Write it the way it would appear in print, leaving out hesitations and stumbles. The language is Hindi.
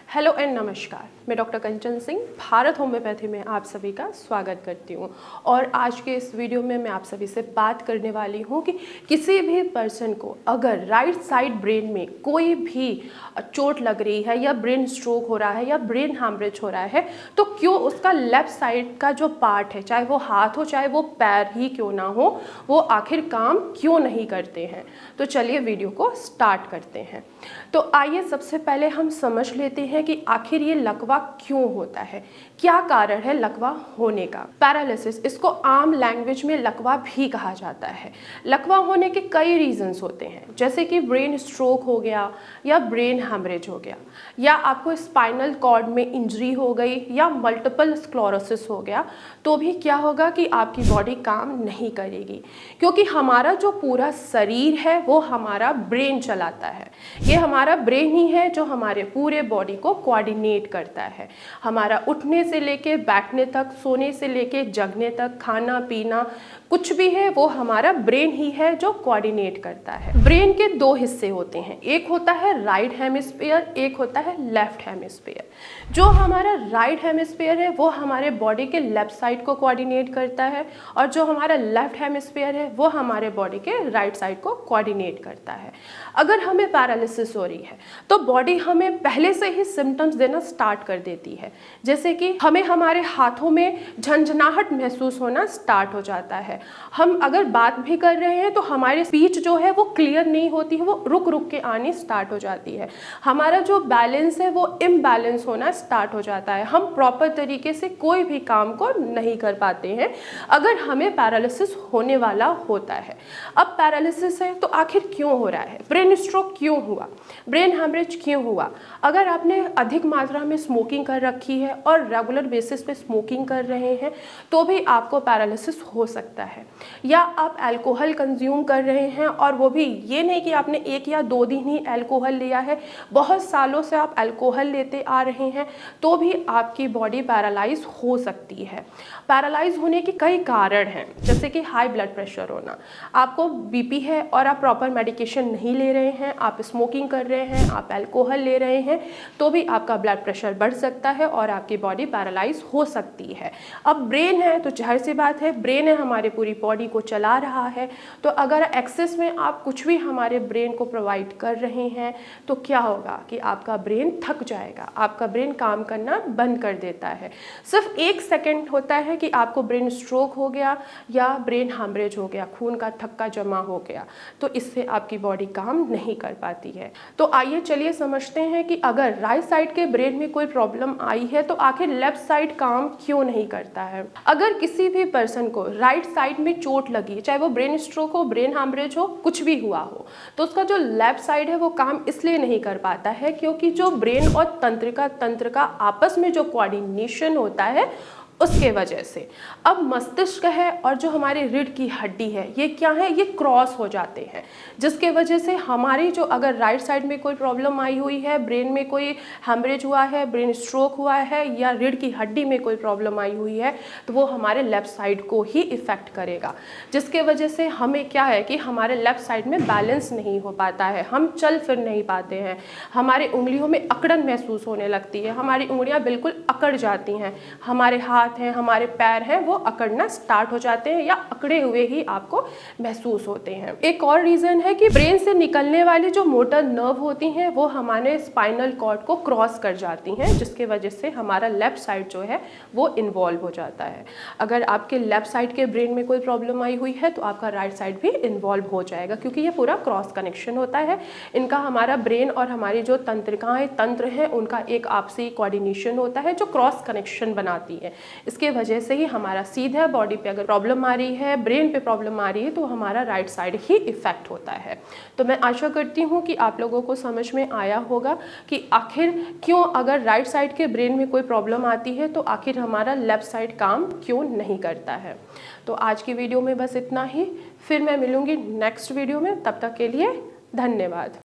हेलो एंड नमस्कार, मैं डॉक्टर कंचन सिंह भारत होम्योपैथी में आप सभी का स्वागत करती हूँ। और आज के इस वीडियो में मैं आप सभी से बात करने वाली हूँ कि किसी भी पर्सन को अगर राइट साइड ब्रेन में कोई भी चोट लग रही है या ब्रेन स्ट्रोक हो रहा है या ब्रेन हैमरेज हो रहा है तो क्यों उसका लेफ्ट साइड का जो पार्ट है, चाहे वो हाथ हो चाहे वो पैर ही क्यों ना हो, वो आखिर काम क्यों नहीं करते हैं। तो चलिए वीडियो को स्टार्ट करते हैं। तो आइए सबसे पहले हम समझ लेते हैं कि आखिर ये लकवा क्यों होता है, क्या कारण है लकवा होने का। पैरालिसिस, इसको आम लैंग्वेज में लकवा भी कहा जाता है। लकवा होने के कई रीजंस होते हैं, जैसे कि ब्रेन स्ट्रोक हो गया या ब्रेन हैमरेज हो गया या आपको स्पाइनल कॉर्ड में इंजरी हो गई या मल्टीपल स्क्लेरोसिस हो गया, तो भी क्या होगा कि आपकी बॉडी काम नहीं करेगी, क्योंकि हमारा जो पूरा शरीर है वो हमारा ब्रेन चलाता है। ये हमारा ब्रेन ही है जो हमारे पूरे बॉडी को कोऑर्डिनेट करता है। हमारा उठने से लेके बैठने तक, सोने से लेके जगने तक, खाना पीना कुछ भी है वो हमारा ब्रेन ही है जो कोऑर्डिनेट करता है। ब्रेन के दो हिस्से होते हैं, एक होता है राइट हेमिस्फीयर, एक होता है लेफ्ट हेमिस्फीयर। जो हमारा राइट हेमिस्फीयर है वो हमारे बॉडी के लेफ्ट साइड को कोऑर्डिनेट करता है और जो हमारा लेफ्ट हेमिस्फीयर है वो हमारे बॉडी के राइट साइड को कोऑर्डिनेट करता है। अगर हमें पैरालिसिस हो रही है तो बॉडी हमें पहले से ही सिम्टम्स देना स्टार्ट कर देती है, जैसे कि हमें हमारे हाथों में झंझनाहट महसूस होना स्टार्ट हो जाता है। हम अगर बात भी कर रहे हैं तो हमारी स्पीच जो है वो क्लियर नहीं होती है, वो रुक रुक के आनी स्टार्ट हो जाती है। हमारा जो बैलेंस है वो इम्बैलेंस होना स्टार्ट हो जाता है। हम प्रॉपर तरीके से कोई भी काम को नहीं कर पाते हैं अगर हमें पैरालिसिस होने वाला होता है। अब पैरालिसिस है तो आखिर क्यों हो रहा है, ब्रेन स्ट्रोक क्यों हुआ, ब्रेन हैमरेज क्यों हुआ। अगर आपने अधिक मात्रा में स्मोकिंग कर रखी है और रेगुलर बेसिस पे स्मोकिंग कर रहे हैं तो भी आपको पैरालिसिस हो सकता है। या आप अल्कोहल कंज्यूम कर रहे हैं और वो भी ये नहीं कि आपने 1 या 2 दिन ही अल्कोहल लिया है, बहुत सालों से आप अल्कोहल लेते आ रहे हैं, तो भी आपकी बॉडी पैरालाइज हो सकती है। पैरालाइज होने के कई कारण हैं, जैसे कि हाई ब्लड प्रेशर होना, आपको बीपी है और आप प्रॉपर मेडिकेशन नहीं ले रहे हैं, आप स्मोकिंग कर रहे हैं, आप अल्कोहल ले रहे हैं, तो भी आपका ब्लड प्रेशर बढ़ सकता है और आपकी बॉडी पैरालाइज हो सकती है। अब ब्रेन है तो जाहिर सी बात है, ब्रेन है हमारी पूरी बॉडी को चला रहा है, तो अगर एक्सेस में आप कुछ भी हमारे ब्रेन को प्रोवाइड कर रहे हैं तो क्या होगा कि आपका ब्रेन थक जाएगा, आपका ब्रेन काम करना बंद कर देता है। सिर्फ 1 सेकेंड होता है कि आपको ब्रेन स्ट्रोक हो गया या ब्रेन हैमरेज हो गया, खून का थक्का जमा हो गया, तो इससे आपकी बॉडी काम नहीं कर पाती है। तो आइए चलिए समझते हैं कि अगर राइट साइड के ब्रेन में कोई प्रॉब्लम आई है तो आखिर लेफ्ट साइड काम क्यों नहीं करता है। अगर किसी भी पर्सन को राइट साइड में चोट लगी, चाहे वो ब्रेन स्ट्रोक हो, ब्रेन हैमरेज हो, कुछ भी हुआ हो, तो उसका जो लेफ्ट साइड है वो काम इसलिए नहीं कर पाता है क्योंकि जो ब्रेन और तंत्र का आपस में जो कोऑर्डिनेशन होता है उसके वजह से। अब मस्तिष्क है और जो हमारी रीढ़ की हड्डी है ये क्या है, ये क्रॉस हो जाते हैं, जिसके वजह से हमारी जो अगर राइट साइड में कोई प्रॉब्लम आई हुई है, ब्रेन में कोई हैमरेज हुआ है, ब्रेन स्ट्रोक हुआ है या रीढ़ की हड्डी में कोई प्रॉब्लम आई हुई है, तो वो हमारे लेफ्ट साइड को ही इफेक्ट करेगा, जिसके वजह से हमें क्या है कि हमारे लेफ्ट साइड में बैलेंस नहीं हो पाता है, हम चल फिर नहीं पाते हैं, हमारे उंगलियों में अकड़न महसूस होने लगती है, हमारी उंगलियां बिल्कुल अकड़ जाती हैं, हमारे हाथ हैं, हमारे पैर हैं, वो अकड़ना स्टार्ट हो जाते हैं या अकड़े हुए ही आपको महसूस होते हैं। एक और रीजन है कि ब्रेन से निकलने वाली जो मोटर नर्व होती हैं वो हमारे स्पाइनल कॉर्ड को क्रॉस कर जाती हैं, जिसके वजह से हमारा लेफ्ट साइड जो है वो इन्वॉल्व हो जाता है। अगर आपके लेफ्ट साइड के ब्रेन में कोई प्रॉब्लम आई हुई है तो आपका राइट साइड भी इन्वॉल्व हो जाएगा, क्योंकि ये पूरा क्रॉस कनेक्शन होता है इनका। हमारा ब्रेन और हमारी जो तंत्र हैं उनका एक आपसी कोऑर्डिनेशन होता है जो क्रॉस कनेक्शन बनाती है। इसके वजह से ही हमारा सीधा बॉडी पे अगर प्रॉब्लम आ रही है, ब्रेन पे प्रॉब्लम आ रही है, तो हमारा राइट साइड ही इफेक्ट होता है। तो मैं आशा करती हूँ कि आप लोगों को समझ में आया होगा कि आखिर क्यों अगर राइट साइड के ब्रेन में कोई प्रॉब्लम आती है तो आखिर हमारा लेफ्ट साइड काम क्यों नहीं करता है। तो आज की वीडियो में बस इतना ही, फिर मैं मिलूँगी नेक्स्ट वीडियो में, तब तक के लिए धन्यवाद।